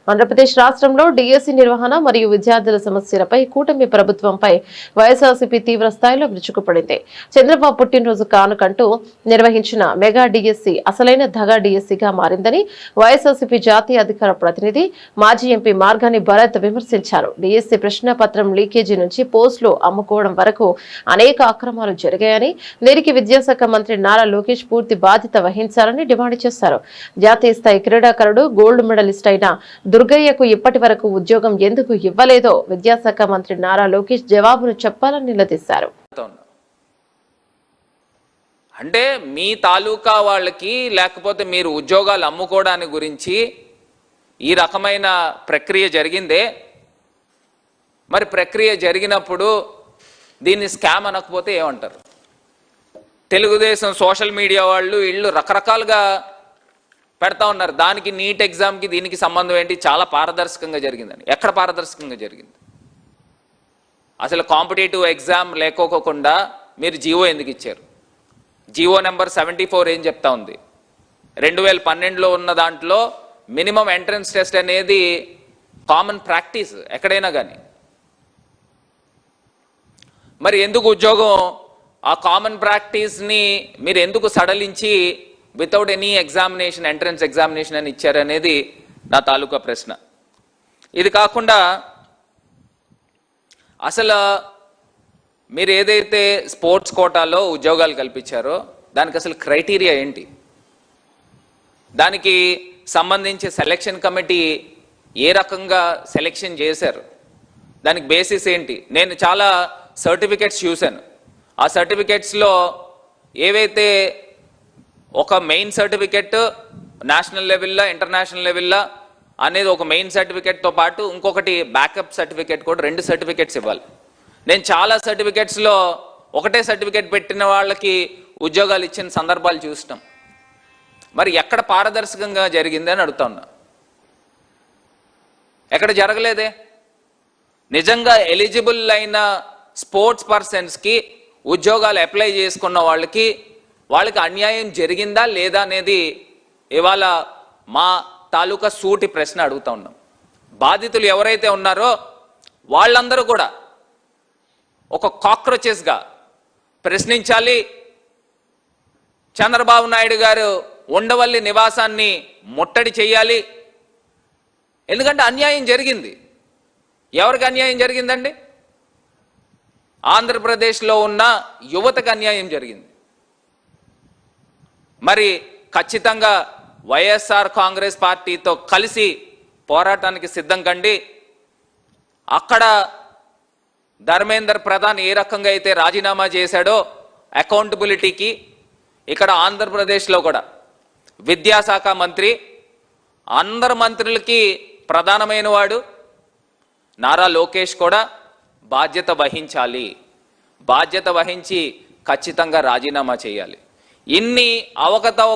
ఆంధ్రప్రదేశ్ రాష్ట్రంలో డిఎస్సి నిర్వహణ మరియు విద్యార్థుల సమస్యలపై కూటమి ప్రభుత్వంపై వైఎస్ఆర్సీపీ తీవ్ర స్థాయిలో విరుచుకుపడింది. చంద్రబాబు పుట్టినరోజు కానుకంటూ నిర్వహించిన మెగా డిఎస్సి అసలైన దగా డిఎస్సిగా మారిందని వైఎస్ఆర్సీపీ జాతీయ అధికార ప్రతినిధి మాజీ ఎంపీ మార్గాని భరత్ విమర్శించారు. డిఎస్సి ప్రశ్నపత్రం లీకేజీ నుంచి పోస్టులు అమ్ముకోవడం వరకు అనేక అక్రమాలు జరిగాయని, దీనికి విద్యాశాఖ మంత్రి నారా లోకేష్ పూర్తి బాధ్యత వహించాలని డిమాండ్ చేశారు. జాతీయ స్థాయి క్రీడాకారుడు గోల్డ్ మెడలిస్ట్ అయిన దుర్గయ్యకు ఇప్పటి వరకు ఉద్యోగం ఎందుకు ఇవ్వలేదో విద్యాశాఖ మంత్రి నారా లోకేష్ జవాబును చెప్పాలని నిలదీశారు. అంటే మీ తాలూకా వాళ్ళకి లేకపోతే మీరు ఉద్యోగాలు అమ్ముకోవడానికి గురించి ఈ రకమైన ప్రక్రియ జరిగిందే. మరి ప్రక్రియ జరిగినప్పుడు దీన్ని స్కామ్ అనకపోతే ఏమంటారు? తెలుగుదేశం సోషల్ మీడియా వాళ్ళు వీళ్ళు రకరకాలుగా పెడతా ఉన్నారు. దానికి నీట్ ఎగ్జామ్కి దీనికి సంబంధం ఏంటి? చాలా పారదర్శకంగా జరిగిందని. ఎక్కడ పారదర్శకంగా జరిగింది? అసలు కాంపిటేటివ్ ఎగ్జామ్ లేకోకుండా మీరు జీవో ఎందుకు ఇచ్చారు? జీవో నెంబర్ 74 ఏం చెప్తా ఉంది? 2012లో ఉన్న దాంట్లో మినిమం ఎంట్రన్స్ టెస్ట్ అనేది కామన్ ప్రాక్టీస్ ఎక్కడైనా కానీ. మరి ఎందుకు ఉద్యోగం ఆ కామన్ ప్రాక్టీస్ని మీరు ఎందుకు సడలించి without any examination entrance examination అని ఇచ్చారనేది నా తాలూకా ప్రశ్న. ఇది కాకుండా అసలు మీరు ఏదైతే స్పోర్ట్స్ కోటాలో ఉద్యోగాలు కల్పించారో దానికి అసలు క్రైటీరియా ఏంటి? దానికి సంబంధించి సెలక్షన్ కమిటీ ఏ రకంగా సెలెక్షన్ చేశారు? దానికి బేసిస్ ఏంటి? నేను చాలా సర్టిఫికెట్స్ చూశాను. ఆ సర్టిఫికెట్స్లో ఏవైతే ఒక మెయిన్ సర్టిఫికెట్ నేషనల్ లెవెల్లో ఇంటర్నేషనల్ లెవెల్లో అనేది ఒక మెయిన్ సర్టిఫికెట్తో పాటు ఇంకొకటి బ్యాకప్ సర్టిఫికెట్ కూడా 2 సర్టిఫికెట్స్ ఇవ్వాలి. నేను చాలా సర్టిఫికెట్స్లో ఒకటే సర్టిఫికెట్ పెట్టిన వాళ్ళకి ఉద్యోగాలు ఇచ్చిన సందర్భాలు చూసినాం. మరి ఎక్కడ పారదర్శకంగా జరిగింది అని అడుగుతా ఉన్నా. ఎక్కడ జరగలేదే. నిజంగా ఎలిజిబుల్ అయిన స్పోర్ట్స్ పర్సన్స్కి ఉద్యోగాలు అప్లై చేసుకున్న వాళ్ళకి అన్యాయం జరిగిందా లేదా అనేది ఇవాళ మా తాలూకా సూటి ప్రశ్న అడుగుతా ఉన్నాం. బాధితులు ఎవరైతే ఉన్నారో వాళ్ళందరూ కూడా ఒక కాక్రోచెస్గా ప్రశ్నించాలి. చంద్రబాబు నాయుడు గారు ఉండవల్లి నివాసాన్ని ముట్టడి చేయాలి. ఎందుకంటే అన్యాయం జరిగింది. ఎవరికి అన్యాయం జరిగిందండి? ఆంధ్రప్రదేశ్లో ఉన్న యువతకు అన్యాయం జరిగింది. మరి ఖచ్చితంగా వైఎస్ఆర్ కాంగ్రెస్ పార్టీతో కలిసి పోరాటానికి సిద్ధం కండి. అక్కడ ధర్మేందర్ ప్రధాన్ ఏ రకంగా అయితే రాజీనామా చేశాడో అకౌంటబిలిటీకి, ఇక్కడ ఆంధ్రప్రదేశ్లో కూడా విద్యాశాఖ మంత్రి అందరు మంత్రులకి ప్రధానమైన వాడు నారా లోకేష్ కూడా బాధ్యత వహించాలి. బాధ్యత వహించి ఖచ్చితంగా రాజీనామా చేయాలి. ఇన్ని అవకతవకలు